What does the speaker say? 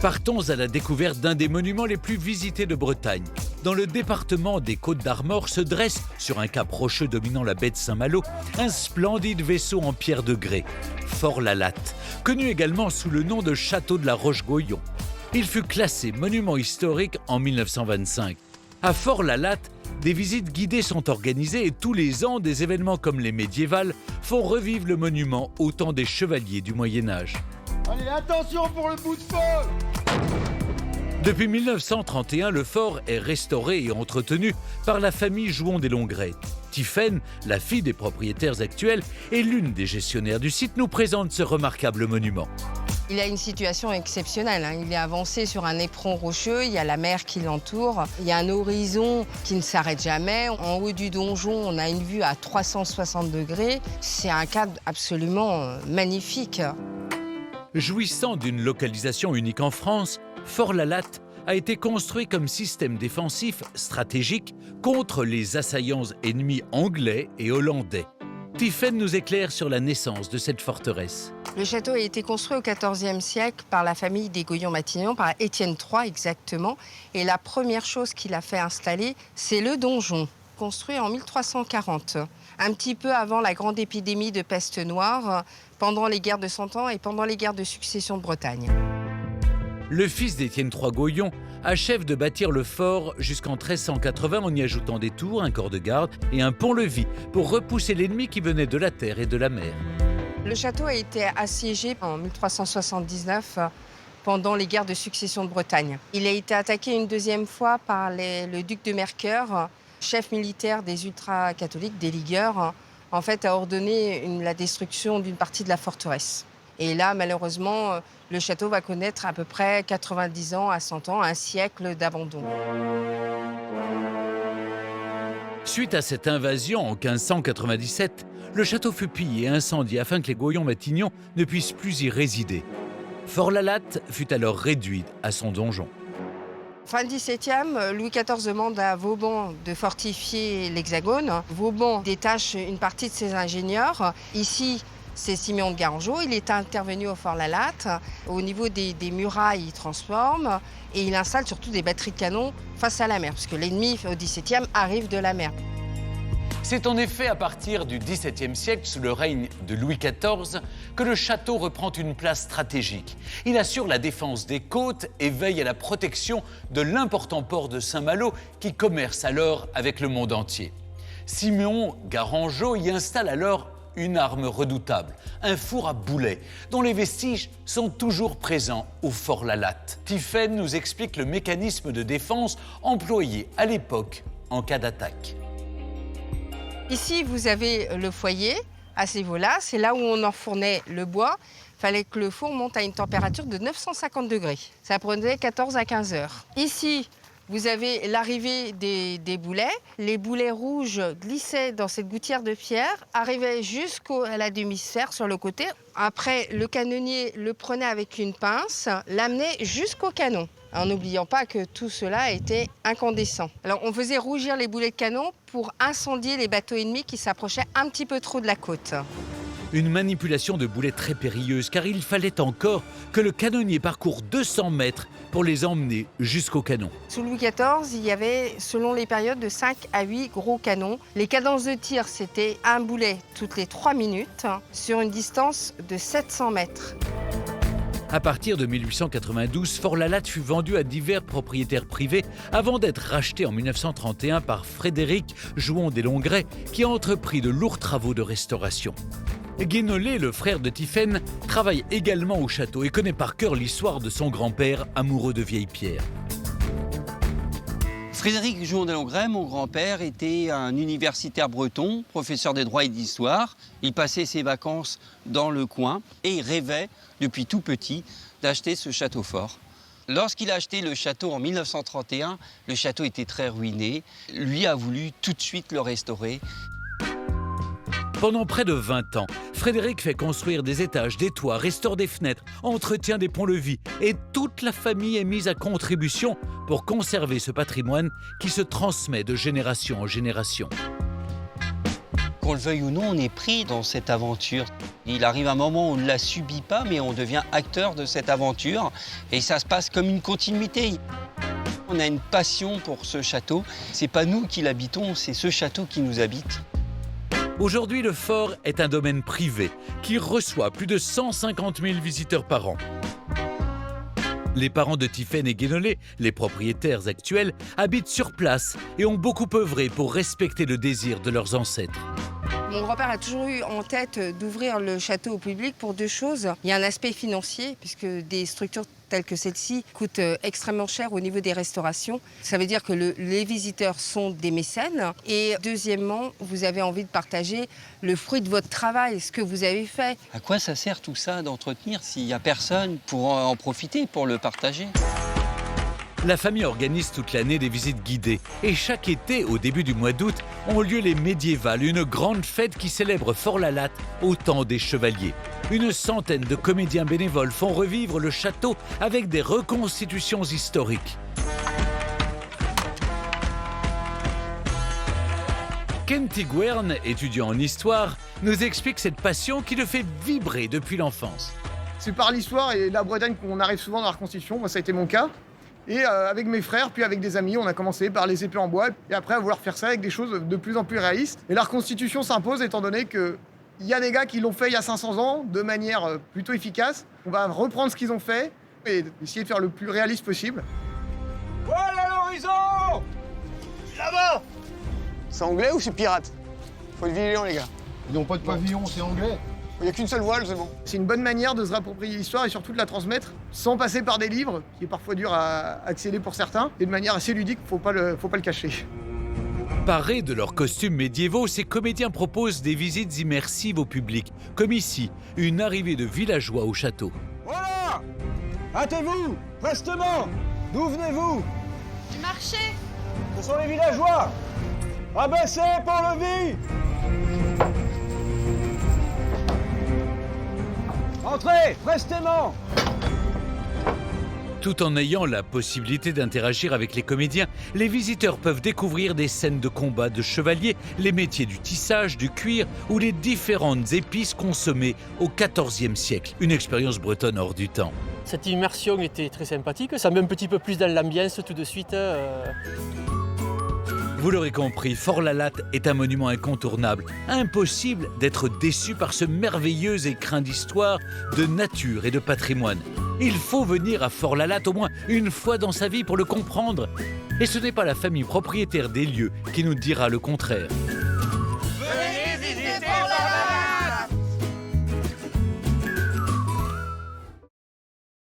Partons à la découverte d'un des monuments les plus visités de Bretagne. Dans le département des Côtes-d'Armor se dresse, sur un cap rocheux dominant la baie de Saint-Malo, un splendide vaisseau en pierre de grès, Fort-la-Latte, connu également sous le nom de château de la Roche-Goyon. Il fut classé monument historique en 1925. À Fort-la-Latte, des visites guidées sont organisées et tous les ans, des événements comme les médiévales font revivre le monument au temps des chevaliers du Moyen-Âge. Allez, attention pour le bout de feu! Depuis 1931, le fort est restauré et entretenu par la famille Jouon des Longrets. Tiphaine, la fille des propriétaires actuels et l'une des gestionnaires du site, nous présente ce remarquable monument. Il a une situation exceptionnelle. Il est avancé sur un éperon rocheux, il y a la mer qui l'entoure, il y a un horizon qui ne s'arrête jamais. En haut du donjon, on a une vue à 360 degrés. C'est un cadre absolument magnifique. Jouissant d'une localisation unique en France, Fort-la-Latte a été construit comme système défensif stratégique contre les assaillants ennemis anglais et hollandais. Tiphaine nous éclaire sur la naissance de cette forteresse. Le château a été construit au XIVe siècle par la famille des Goyon-Matignon, par Étienne III exactement. Et la première chose qu'il a fait installer, c'est le donjon, construit en 1340. Un petit peu avant la grande épidémie de peste noire, pendant les guerres de Cent Ans et pendant les guerres de succession de Bretagne. Le fils d'Étienne III Goyon achève de bâtir le fort jusqu'en 1380 en y ajoutant des tours, un corps de garde et un pont-levis pour repousser l'ennemi qui venait de la terre et de la mer. Le château a été assiégé en 1379 pendant les guerres de succession de Bretagne. Il a été attaqué une deuxième fois par le duc de Mercœur, chef militaire des ultra-catholiques, des ligueurs, en fait, a ordonné la destruction d'une partie de la forteresse. Et là, malheureusement, le château va connaître à peu près 90 ans à 100 ans, un siècle d'abandon. Suite à cette invasion en 1597, le château fut pillé et incendié afin que les Goyon-Matignon ne puissent plus y résider. Fort-la-Latte fut alors réduit à son donjon. Fin XVIIe, Louis XIV demande à Vauban de fortifier l'Hexagone. Vauban détache une partie de ses ingénieurs. Ici, c'est Siméon de Garangeau. Il est intervenu au Fort-la-Latte. Au niveau des murailles, il transforme et il installe surtout des batteries de canons face à la mer, parce que l'ennemi au XVIIe arrive de la mer. C'est en effet à partir du XVIIe siècle, sous le règne de Louis XIV, que le château reprend une place stratégique. Il assure la défense des côtes et veille à la protection de l'important port de Saint-Malo qui commerce alors avec le monde entier. Siméon Garangeau y installe alors une arme redoutable, un four à boulets, dont les vestiges sont toujours présents au Fort-la-Latte. Tiphaine nous explique le mécanisme de défense employé à l'époque en cas d'attaque. Ici, vous avez le foyer, à ce niveau-là. C'est là où on enfournait le bois. Il fallait que le four monte à une température de 950 degrés. Ça prenait 14 à 15 heures. Ici, vous avez l'arrivée des boulets. Les boulets rouges glissaient dans cette gouttière de pierre, arrivaient jusqu'à la demi-sphère sur le côté. Après, le canonnier le prenait avec une pince, l'amenait jusqu'au canon, en n'oubliant pas que tout cela était incandescent. Alors, on faisait rougir les boulets de canon pour incendier les bateaux ennemis qui s'approchaient un petit peu trop de la côte. Une manipulation de boulets très périlleuse, car il fallait encore que le canonnier parcourt 200 mètres pour les emmener jusqu'au canon. Sous Louis XIV, il y avait, selon les périodes, de 5 à 8 gros canons. Les cadences de tir, c'était un boulet toutes les 3 minutes, sur une distance de 700 mètres. À partir de 1892, Fort-la-Latte fut vendu à divers propriétaires privés avant d'être racheté en 1931 par Frédéric Jouon des Longrets, qui a entrepris de lourds travaux de restauration. Guénolé, le frère de Tiphaine, travaille également au château et connaît par cœur l'histoire de son grand-père, amoureux de vieilles pierres. Frédéric Jouon des Longrets, mon grand-père, était un universitaire breton, professeur de droit et d'histoire. Il passait ses vacances dans le coin et il rêvait, depuis tout petit, d'acheter ce château fort. Lorsqu'il a acheté le château en 1931, le château était très ruiné. Lui a voulu tout de suite le restaurer. Pendant près de 20 ans, Frédéric fait construire des étages, des toits, restaure des fenêtres, entretient des ponts-levis et toute la famille est mise à contribution pour conserver ce patrimoine qui se transmet de génération en génération. Qu'on le veuille ou non, on est pris dans cette aventure. Il arrive un moment où on ne la subit pas, mais on devient acteur de cette aventure. Et ça se passe comme une continuité. On a une passion pour ce château. C'est pas nous qui l'habitons, c'est ce château qui nous habite. Aujourd'hui, le fort est un domaine privé qui reçoit plus de 150 000 visiteurs par an. Les parents de Tiphaine et Guénolé, les propriétaires actuels, habitent sur place et ont beaucoup œuvré pour respecter le désir de leurs ancêtres. Mon grand-père a toujours eu en tête d'ouvrir le château au public pour deux choses. Il y a un aspect financier, puisque des structures telles que celle-ci coûtent extrêmement cher au niveau des restaurations. Ça veut dire que les visiteurs sont des mécènes. Et deuxièmement, vous avez envie de partager le fruit de votre travail, ce que vous avez fait. À quoi ça sert tout ça d'entretenir s'il n'y a personne pour en profiter, pour le partager ? La famille organise toute l'année des visites guidées. Et chaque été, au début du mois d'août, ont lieu les médiévales, une grande fête qui célèbre Fort-la-Latte au temps des chevaliers. Une centaine de comédiens bénévoles font revivre le château avec des reconstitutions historiques. Ken Tigwern, étudiant en histoire, nous explique cette passion qui le fait vibrer depuis l'enfance. C'est par l'histoire et la Bretagne qu'on arrive souvent dans la reconstitution. Moi, ça a été mon cas. Et avec mes frères, puis avec des amis, on a commencé par les épées en bois, et après à vouloir faire ça avec des choses de plus en plus réalistes. Et la reconstitution s'impose étant donné qu'il y a des gars qui l'ont fait il y a 500 ans de manière plutôt efficace. On va reprendre ce qu'ils ont fait et essayer de faire le plus réaliste possible. Voilà l'horizon! Là-bas! C'est anglais ou c'est pirate? Faut être vigilant, les gars. Ils n'ont pas de pavillon, c'est anglais. Il n'y a qu'une seule voile, c'est bon. C'est une bonne manière de se réapproprier l'histoire et surtout de la transmettre sans passer par des livres, qui est parfois dur à accéder pour certains, et de manière assez ludique, faut pas le cacher. Parés de leurs costumes médiévaux, ces comédiens proposent des visites immersives au public, comme ici, une arrivée de villageois au château. Voilà! Hâtez-vous! Prestement! D'où venez-vous? Du marché. Ce sont les villageois! Abaissez, pont-levis! Entrez, prestement! Tout en ayant la possibilité d'interagir avec les comédiens, les visiteurs peuvent découvrir des scènes de combat de chevaliers, les métiers du tissage, du cuir ou les différentes épices consommées au XIVe siècle. Une expérience bretonne hors du temps. Cette immersion était très sympathique, ça met un petit peu plus dans l'ambiance tout de suite. Vous l'aurez compris, Fort-la-Latte est un monument incontournable. Impossible d'être déçu par ce merveilleux écrin d'histoire, de nature et de patrimoine. Il faut venir à Fort-la-Latte au moins une fois dans sa vie pour le comprendre. Et ce n'est pas la famille propriétaire des lieux qui nous dira le contraire.